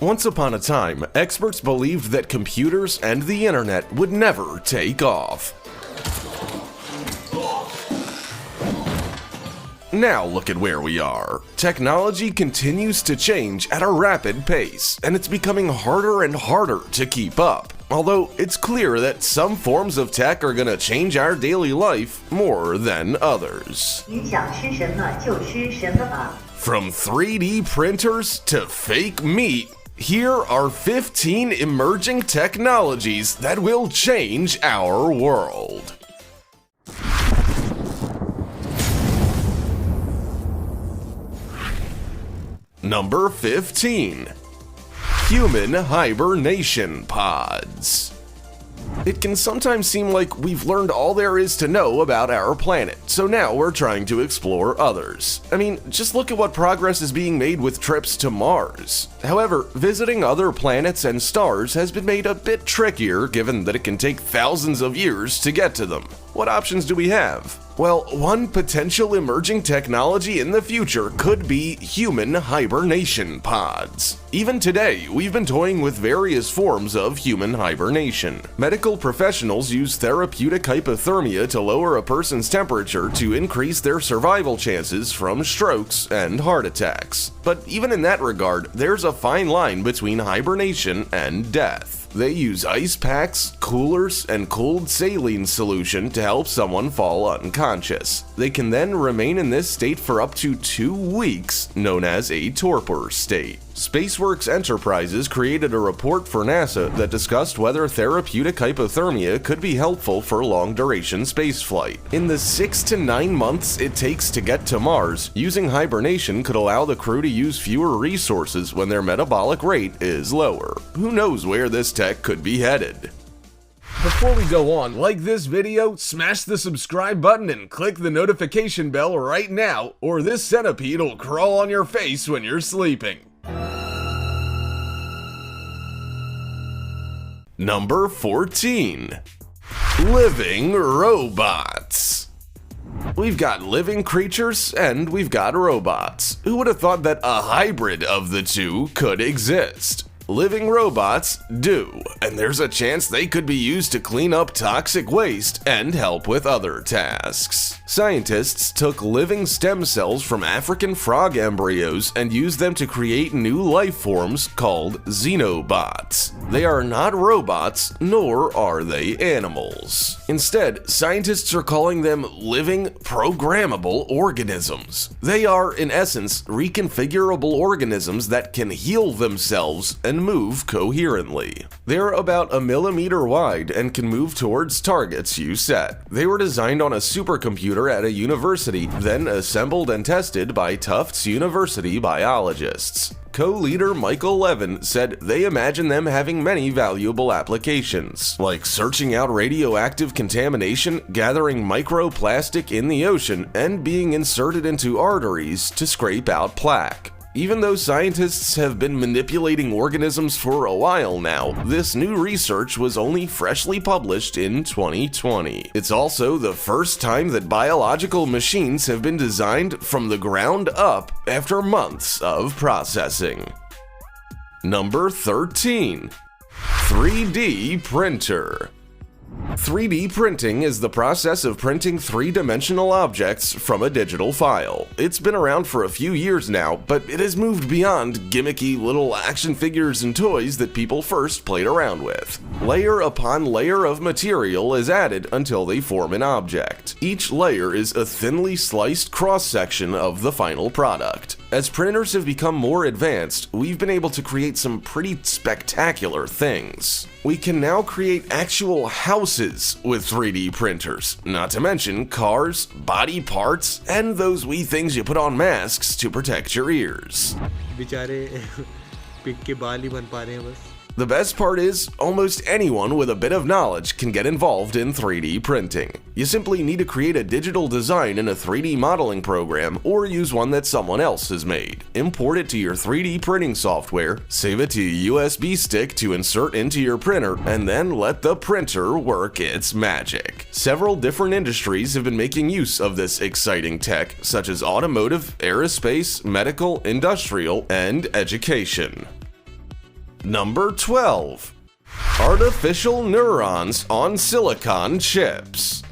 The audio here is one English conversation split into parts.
Once upon a time, experts believed that computers and the internet would never take off. Now look at where we are. Technology continues to change at a rapid pace, and it's becoming harder and harder to keep up. Although it's clear that some forms of tech are gonna change our daily life more than others. 你想吃什么就吃什么吧。 From 3D printers to fake meat, here are 15 emerging technologies that will change our world. Number 15. Human hibernation pods. It can sometimes seem like we've learned all there is to know about our planet, so now we're trying to explore others. I mean, just look at what progress is being made with trips to Mars. However, visiting other planets and stars has been made a bit trickier given that it can take thousands of years to get to them. What options do we have? Well, one potential emerging technology in the future could be human hibernation pods. Even today, we've been toying with various forms of human hibernation. Medical professionals use therapeutic hypothermia to lower a person's temperature to increase their survival chances from strokes and heart attacks. But even in that regard, there's a fine line between hibernation and death. They use ice packs, coolers, and cooled saline solution to help someone fall unconscious. They can then remain in this state for up to 2 weeks, known as a torpor state. SpaceWorks Enterprises created a report for NASA that discussed whether therapeutic hypothermia could be helpful for long-duration spaceflight. In the 6 to 9 months it takes to get to Mars, using hibernation could allow the crew to use fewer resources when their metabolic rate is lower. Who knows where this tech could be headed? Before we go on, like this video, smash the subscribe button and click the notification bell right now, or this centipede will crawl on your face when you're sleeping. Number 14. Living robots. We've got living creatures and we've got robots. Who would have thought that a hybrid of the two could exist? Living robots do, and there's a chance they could be used to clean up toxic waste and help with other tasks. Scientists took living stem cells from African frog embryos and used them to create new life forms called xenobots. They are not robots, nor are they animals. Instead, scientists are calling them living programmable organisms. They are, in essence, reconfigurable organisms that can heal themselves and move coherently. They're about 1 millimeter wide and can move towards targets you set. They were designed on a supercomputer at a university, then assembled and tested by Tufts University biologists. Co-leader Michael Levin said they imagine them having many valuable applications, like searching out radioactive contamination, gathering microplastic in the ocean, and being inserted into arteries to scrape out plaque. Even though scientists have been manipulating organisms for a while now, this new research was only freshly published in 2020. It's also the first time that biological machines have been designed from the ground up after months of processing. Number 13. 3D printer. 3D printing is the process of printing three-dimensional objects from a digital file. It's been around for a few years now, but it has moved beyond gimmicky little action figures and toys that people first played around with. Layer upon layer of material is added until they form an object. Each layer is a thinly sliced cross-section of the final product. As printers have become more advanced, we've been able to create some pretty spectacular things. We can now create actual houses with 3D printers, not to mention cars, body parts, and those wee things you put on masks to protect your ears. बेचारे pick के बाल ही बन पा रहे हैं बस. The best part is, almost anyone with a bit of knowledge can get involved in 3D printing. You simply need to create a digital design in a 3D modeling program or use one that someone else has made. Import it to your 3D printing software, save it to a USB stick to insert into your printer, and then let the printer work its magic. Several different industries have been making use of this exciting tech, such as automotive, aerospace, medical, industrial, and education. Number 12. Artificial neurons on silicon chips.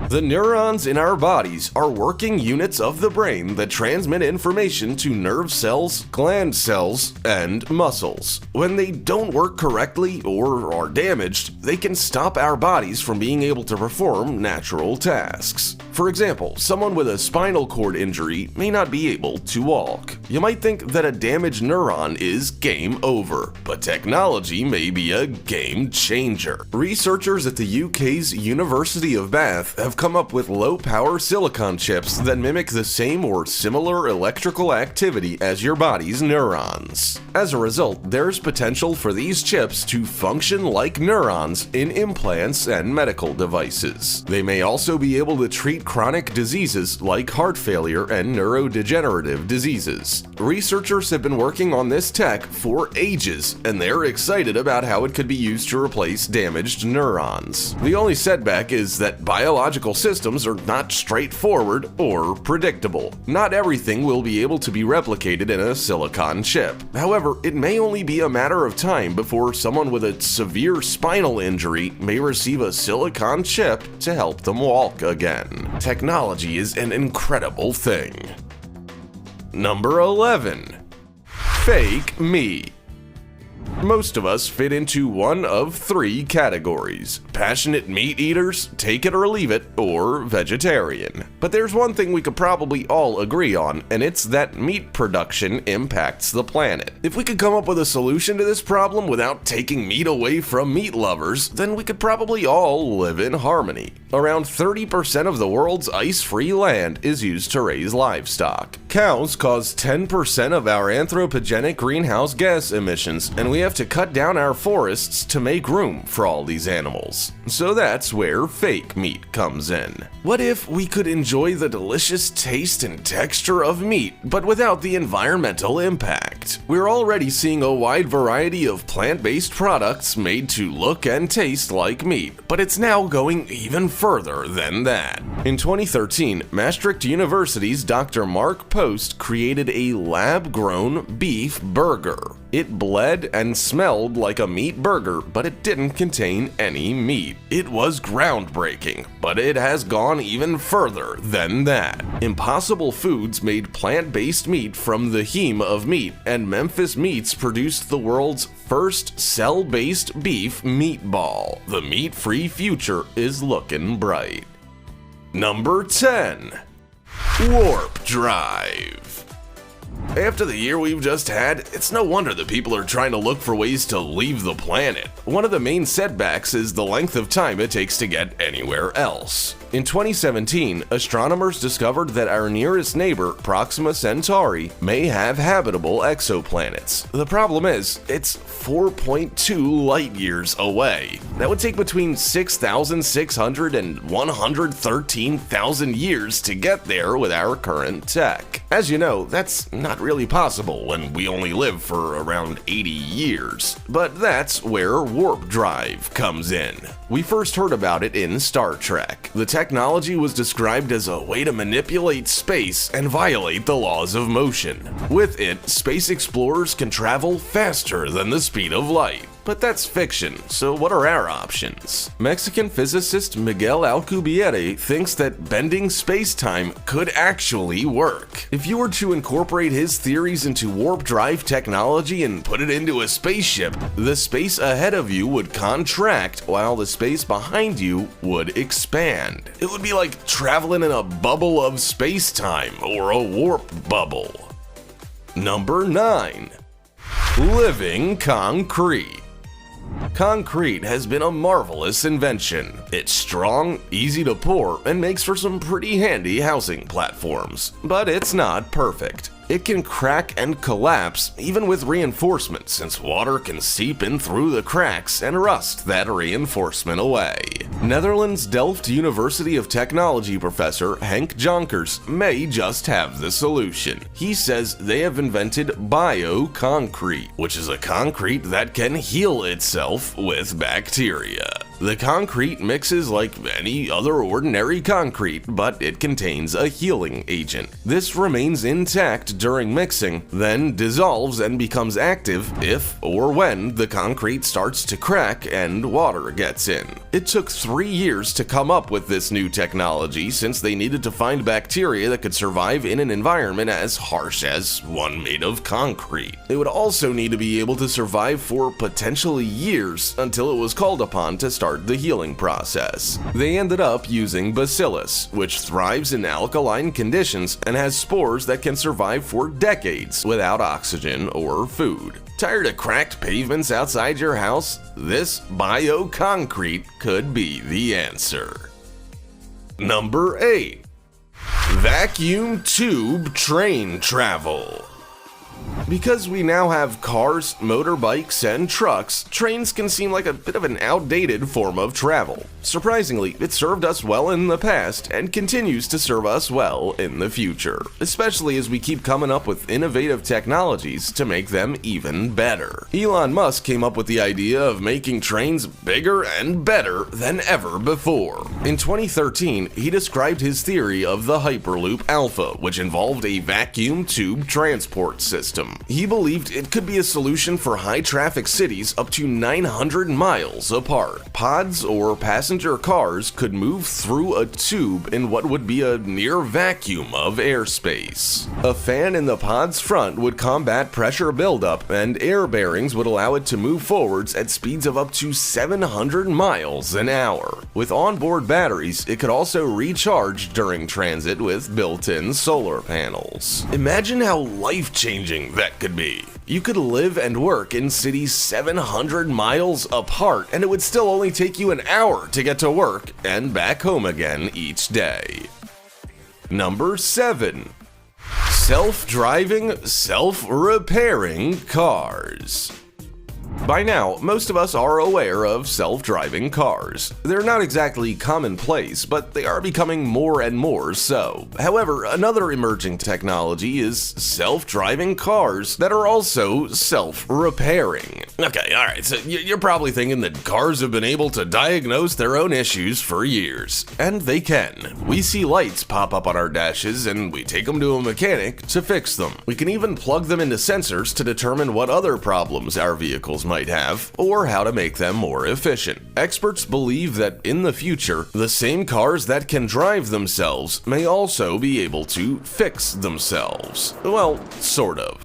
The neurons in our bodies are working units of the brain that transmit information to nerve cells, gland cells, and muscles. When they don't work correctly or are damaged, they can stop our bodies from being able to perform natural tasks. For example, someone with a spinal cord injury may not be able to walk. You might think that a damaged neuron is game over, but technology may be a game changer. Researchers at the UK's University of Bath have come up with low-power silicon chips that mimic the same or similar electrical activity as your body's neurons. As a result, there's potential for these chips to function like neurons in implants and medical devices. They may also be able to treat chronic diseases like heart failure and neurodegenerative diseases. Researchers have been working on this tech for ages, and they're excited about how it could be used to replace damaged neurons. The only setback is that biological systems are not straightforward or predictable. Not everything will be able to be replicated in a silicon chip. However, it may only be a matter of time before someone with a severe spinal injury may receive a silicon chip to help them walk again. Technology is an incredible thing. Number 11. Fake meat. Most of us fit into one of three categories: passionate meat eaters, take it or leave it, or vegetarian. But there's one thing we could probably all agree on, and it's that meat production impacts the planet. If we could come up with a solution to this problem without taking meat away from meat lovers, then we could probably all live in harmony. Around 30% of the world's ice-free land is used to raise livestock. Cows cause 10% of our anthropogenic greenhouse gas emissions, and we have to cut down our forests to make room for all these animals. So that's where fake meat comes in. What if we could enjoy the delicious taste and texture of meat, but without the environmental impact? We're already seeing a wide variety of plant-based products made to look and taste like meat, but it's now going even further than that. In 2013, Maastricht University's Dr. Mark Post created a lab-grown beef burger. It bled and smelled like a meat burger, but it didn't contain any meat. It was groundbreaking, but it has gone even further than that. Impossible Foods made plant-based meat from the heme of meat, and Memphis Meats produced the world's first cell-based beef meatball. The meat-free future is looking bright. Number 10. Warp Drive. After the year we've just had, it's no wonder that people are trying to look for ways to leave the planet. One of the main setbacks is the length of time it takes to get anywhere else. In 2017, astronomers discovered that our nearest neighbor, Proxima Centauri, may have habitable exoplanets. The problem is, it's 4.2 light years away. That would take between 6,600 and 113,000 years to get there with our current tech. As you know, that's not really possible when we only live for around 80 years. But that's where warp drive comes in. We first heard about it in Star Trek. The technology was described as a way to manipulate space and violate the laws of motion. With it, space explorers can travel faster than the speed of light. But that's fiction, so what are our options? Mexican physicist Miguel Alcubierre thinks that bending space-time could actually work. If you were to incorporate his theories into warp drive technology and put it into a spaceship, the space ahead of you would contract while the space behind you would expand. It would be like traveling in a bubble of space-time, or a warp bubble. Number 9. Living concrete. Concrete has been a marvelous invention. It's strong, easy to pour, and makes for some pretty handy housing platforms. But it's not perfect. It can crack and collapse even with reinforcement, since water can seep in through the cracks and rust that reinforcement away. Netherlands Delft University of Technology professor Henk Jonkers may just have the solution. He says they have invented bioconcrete, which is a concrete that can heal itself with bacteria. The concrete mixes like any other ordinary concrete, but it contains a healing agent. This remains intact during mixing, then dissolves and becomes active if or when the concrete starts to crack and water gets in. It took 3 years to come up with this new technology since they needed to find bacteria that could survive in an environment as harsh as one made of concrete. They would also need to be able to survive for potentially years until it was called upon to start the healing process. They ended up using Bacillus, which thrives in alkaline conditions and has spores that can survive for decades without oxygen or food. Tired of cracked pavements outside your house? This bioconcrete could be the answer. Number 8. Vacuum tube train travel. Because we now have cars, motorbikes, and trucks, trains can seem like a bit of an outdated form of travel. Surprisingly, it served us well in the past and continues to serve us well in the future, especially as we keep coming up with innovative technologies to make them even better. Elon Musk came up with the idea of making trains bigger and better than ever before. In 2013, he described his theory of the Hyperloop Alpha, which involved a vacuum tube transport system. He believed it could be a solution for high-traffic cities up to 900 miles apart. Pods or passenger cars could move through a tube in what would be a near vacuum of airspace. A fan in the pod's front would combat pressure buildup, and air bearings would allow it to move forwards at speeds of up to 700 miles an hour. With onboard batteries, it could also recharge during transit with built-in solar panels. Imagine how life-changing that could be. You could live and work in cities 700 miles apart, and it would still only take you an hour to get to work and back home again each day. Number 7. Self-driving, self-repairing cars. By now, most of us are aware of self-driving cars. They're not exactly commonplace, but they are becoming more and more so. However, another emerging technology is self-driving cars that are also self-repairing. Okay, alright, so you're probably thinking that cars have been able to diagnose their own issues for years. And they can. We see lights pop up on our dashes and we take them to a mechanic to fix them. We can even plug them into sensors to determine what other problems our vehicles might have, or how to make them more efficient. Experts believe that in the future, the same cars that can drive themselves may also be able to fix themselves. Well, sort of.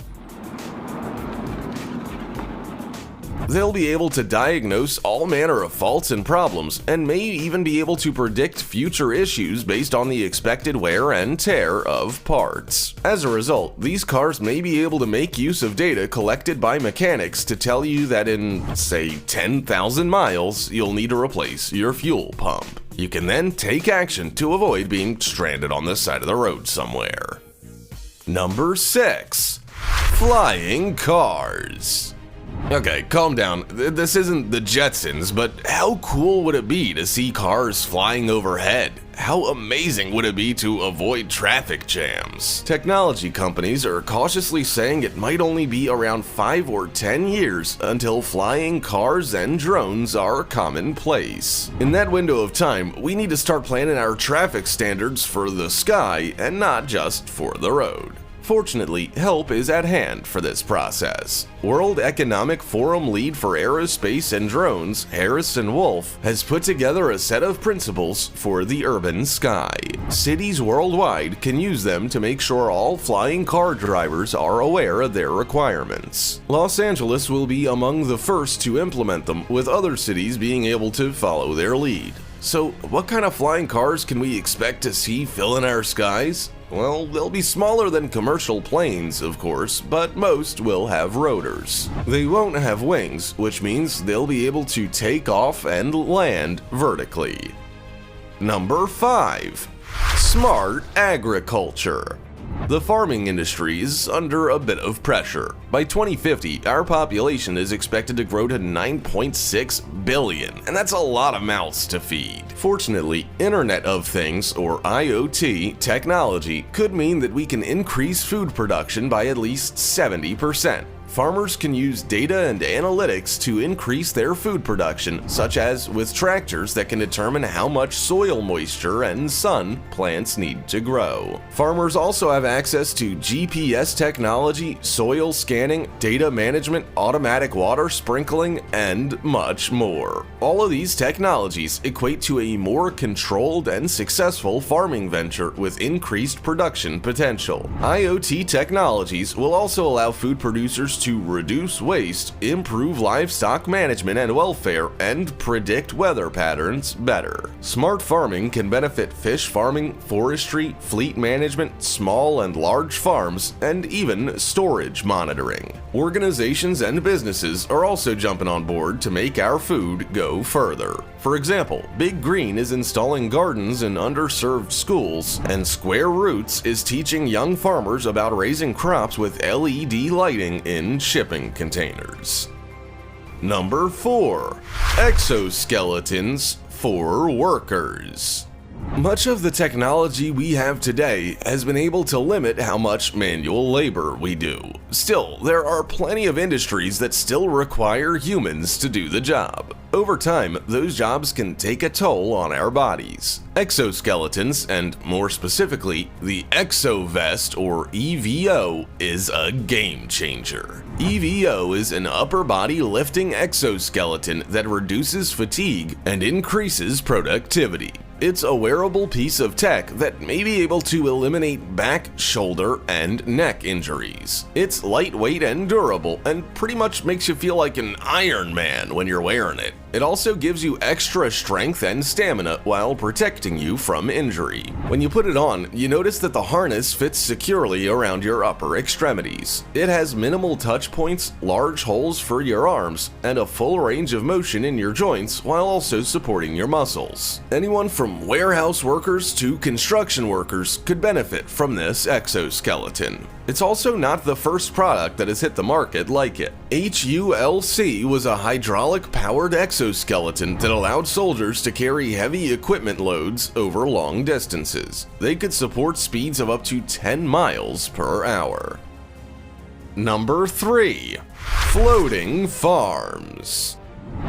They'll be able to diagnose all manner of faults and problems, and may even be able to predict future issues based on the expected wear and tear of parts. As a result, these cars may be able to make use of data collected by mechanics to tell you that in, say, 10,000 miles, you'll need to replace your fuel pump. You can then take action to avoid being stranded on the side of the road somewhere. Number 6. Flying cars. Okay, calm down. This isn't the Jetsons, but how cool would it be to see cars flying overhead? How amazing would it be to avoid traffic jams? Technology companies are cautiously saying it might only be around 5 or 10 years until flying cars and drones are commonplace. In that window of time, we need to start planning our traffic standards for the sky and not just for the road. Fortunately, help is at hand for this process. World Economic Forum lead for aerospace and drones, Harrison Wolf, has put together a set of principles for the urban sky. Cities worldwide can use them to make sure all flying car drivers are aware of their requirements. Los Angeles will be among the first to implement them, with other cities being able to follow their lead. So, what kind of flying cars can we expect to see filling our skies? Well, they'll be smaller than commercial planes, of course, but most will have rotors. They won't have wings, which means they'll be able to take off and land vertically. Number 5. Smart agriculture. The farming industry is under a bit of pressure. By 2050, our population is expected to grow to 9.6 billion, and that's a lot of mouths to feed. Fortunately, Internet of Things, or IoT, technology could mean that we can increase food production by at least 70%. Farmers can use data and analytics to increase their food production, such as with tractors that can determine how much soil moisture and sun plants need to grow. Farmers also have access to GPS technology, soil scanning, data management, automatic water sprinkling, and much more. All of these technologies equate to a more controlled and successful farming venture with increased production potential. IoT technologies will also allow food producers to reduce waste, improve livestock management and welfare, and predict weather patterns better. Smart farming can benefit fish farming, forestry, fleet management, small and large farms, and even storage monitoring. Organizations and businesses are also jumping on board to make our food go further. For example, Big Green is installing gardens in underserved schools, and Square Roots is teaching young farmers about raising crops with LED lighting in shipping containers. Number 4. Exoskeletons for workers. Much of the technology we have today has been able to limit how much manual labor we do. Still, there are plenty of industries that still require humans to do the job. Over time, those jobs can take a toll on our bodies. Exoskeletons, and more specifically, the ExoVest or EVO, is a game changer. EVO is an upper body lifting exoskeleton that reduces fatigue and increases productivity. It's a wearable piece of tech that may be able to eliminate back, shoulder, and neck injuries. It's lightweight and durable, and pretty much makes you feel like an Iron Man when you're wearing it. It also gives you extra strength and stamina while protecting you from injury. When you put it on, you notice that the harness fits securely around your upper extremities. It has minimal touch points, large holes for your arms, and a full range of motion in your joints while also supporting your muscles. Anyone from warehouse workers to construction workers could benefit from this exoskeleton. It's also not the first product that has hit the market like it. HULC was a hydraulic-powered exoskeleton that allowed soldiers to carry heavy equipment loads over long distances. They could support speeds of up to 10 miles per hour. Number 3. Floating farms.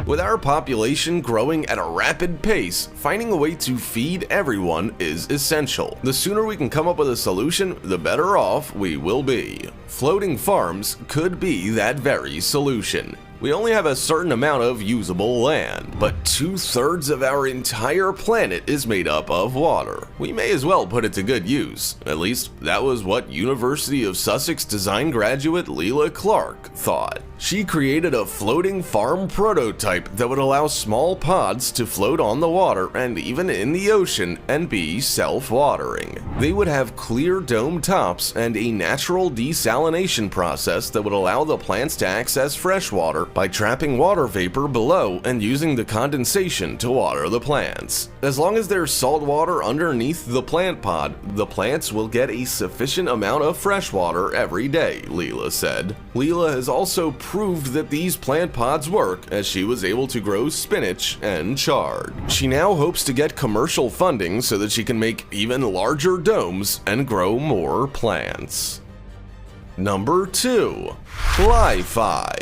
With our population growing at a rapid pace, finding a way to feed everyone is essential. The sooner we can come up with a solution, the better off we will be. Floating farms could be that very solution. We only have a certain amount of usable land, but 2/3 of our entire planet is made up of water. We may as well put it to good use. At least, that was what University of Sussex design graduate Leila Clark thought. She created a floating farm prototype that would allow small pods to float on the water and even in the ocean and be self-watering. They would have clear dome tops and a natural desalination process that would allow the plants to access fresh water by trapping water vapor below and using the condensation to water the plants. As long as there's salt water underneath the plant pod, the plants will get a sufficient amount of fresh water every day, Leila said. Leila has also proved that these plant pods work, as she was able to grow spinach and chard. She now hopes to get commercial funding so that she can make even larger domes and grow more plants. Number 2. Li-Fi.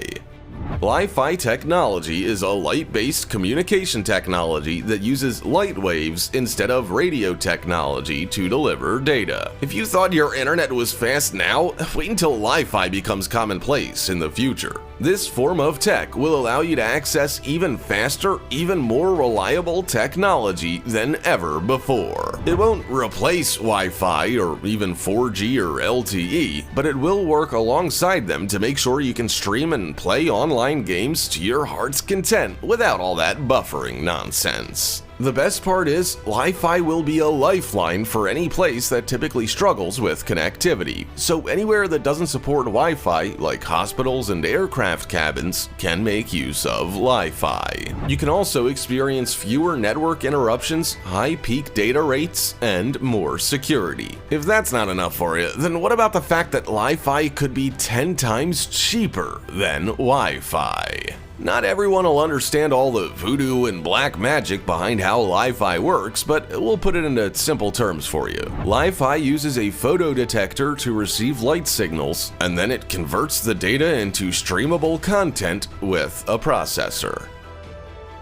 Li-Fi technology is a light-based communication technology that uses light waves instead of radio technology to deliver data. If you thought your internet was fast now, wait until Li-Fi becomes commonplace in the future. This form of tech will allow you to access even faster, even more reliable technology than ever before. It won't replace Wi-Fi or even 4G or LTE, but it will work alongside them to make sure you can stream and play online games to your heart's content without all that buffering nonsense. The best part is, Li-Fi will be a lifeline for any place that typically struggles with connectivity. So anywhere that doesn't support Wi-Fi, like hospitals and aircraft cabins, can make use of Li-Fi. You can also experience fewer network interruptions, high peak data rates, and more security. If that's not enough for you, then what about the fact that Li-Fi could be 10 times cheaper than Wi-Fi? Not everyone will understand all the voodoo and black magic behind how Li-Fi works, but we'll put it into simple terms for you. Li-Fi uses a photodetector to receive light signals, and then it converts the data into streamable content with a processor.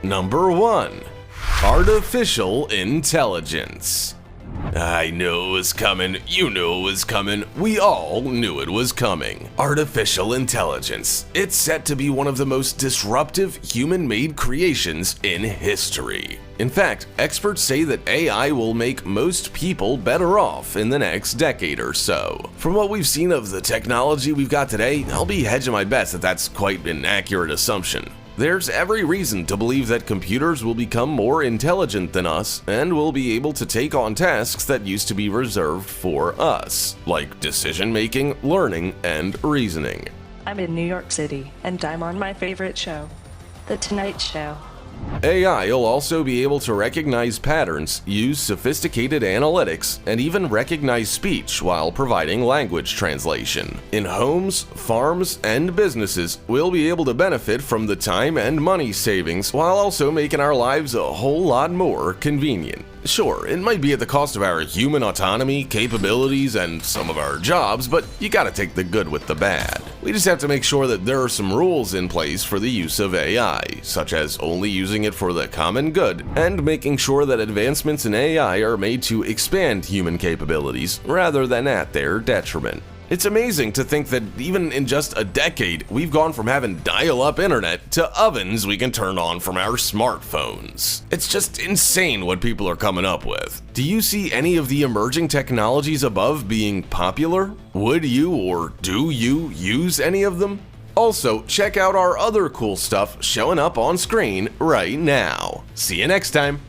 Number 1. Artificial Intelligence. I knew it was coming, you knew it was coming, we all knew it was coming. Artificial intelligence. It's set to be one of the most disruptive human-made creations in history. In fact, experts say that AI will make most people better off in the next decade or so. From what we've seen of the technology we've got today, I'll be hedging my bets that that's quite an accurate assumption. There's every reason to believe that computers will become more intelligent than us and will be able to take on tasks that used to be reserved for us, like decision-making, learning, and reasoning. I'm in New York City, and I'm on my favorite show, The Tonight Show. AI will also be able to recognize patterns, use sophisticated analytics, and even recognize speech while providing language translation. In homes, farms, and businesses, we'll be able to benefit from the time and money savings while also making our lives a whole lot more convenient. Sure, it might be at the cost of our human autonomy, capabilities, and some of our jobs, but you gotta take the good with the bad. We just have to make sure that there are some rules in place for the use of AI, such as only using it for the common good, and making sure that advancements in AI are made to expand human capabilities rather than at their detriment. It's amazing to think that even in just a decade, we've gone from having dial-up internet to ovens we can turn on from our smartphones. It's just insane what people are coming up with. Do you see any of the emerging technologies above being popular? Would you or do you use any of them? Also, check out our other cool stuff showing up on screen right now. See you next time.